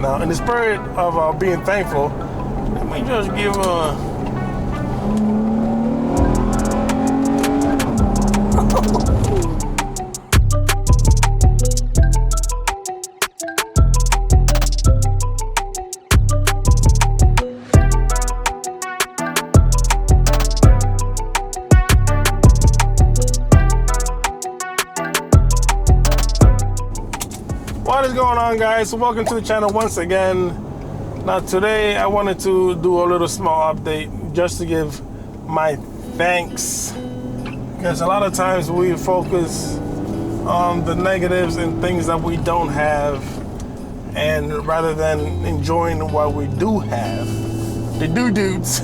Now, in the spirit of being thankful, let me just give What is going on, guys? Welcome to the channel once again. Now today I wanted to do a little small update just to give my thanks, because a lot of times we focus on the negatives and things that we don't have, and rather than enjoying what we do have, the dudes.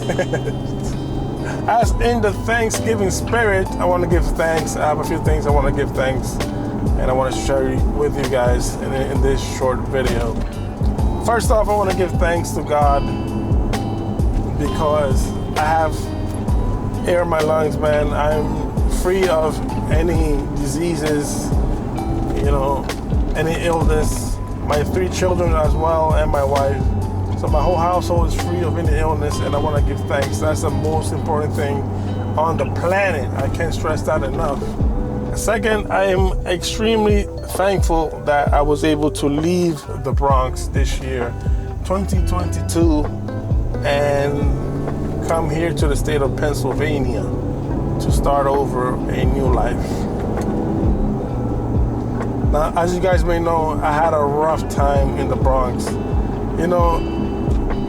As in the Thanksgiving spirit, I want to give thanks. I have a few things I want to give thanks, and I want to share with you guys in this short video. First off, I want to give thanks to God because I have air in my lungs, man. I'm free of any diseases, any illness. My 3 children as well, and my wife. So my whole household is free of any illness, and I want to give thanks. That's the most important thing on the planet. I can't stress that enough. Second, I am extremely thankful that I was able to leave the Bronx this year, 2022, and come here to the state of Pennsylvania to start over a new life. Now, as you guys may know, I had a rough time in the Bronx.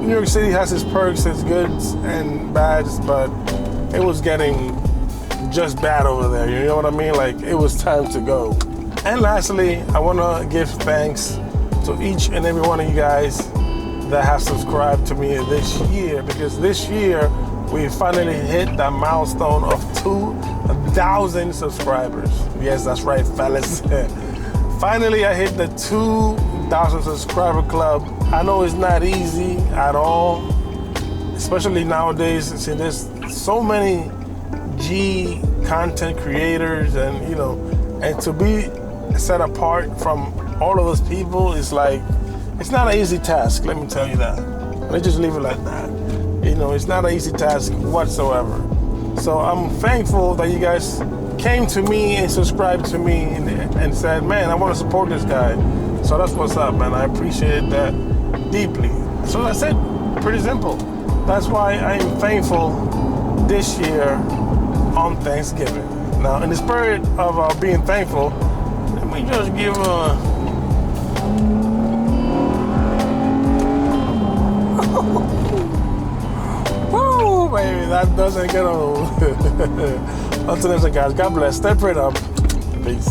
New York City has its perks, its goods and bads, but it was getting just bad over there, you know what I mean? Like, it was time to go. And lastly, I want to give thanks to each and every one of you guys that have subscribed to me this year, because this year we finally hit that milestone of 2,000 subscribers. Yes, that's right, fellas. Finally, I hit the 2,000 subscriber club. I know it's not easy at all, especially nowadays. See, there's so many G content creators, and to be set apart from all of those people is like, it's not an easy task, let me tell you that. Let's just leave it like that. It's not an easy task whatsoever. So I'm thankful that you guys came to me and subscribed to me and said, man, I want to support this guy. So that's what's up, man. I appreciate that deeply. So that's it, pretty simple. That's why I am thankful this year on Thanksgiving. Now, in the spirit of being thankful, let me just give woo, baby, that doesn't get old. Until next time, guys, God bless. Stay prayed up. Peace.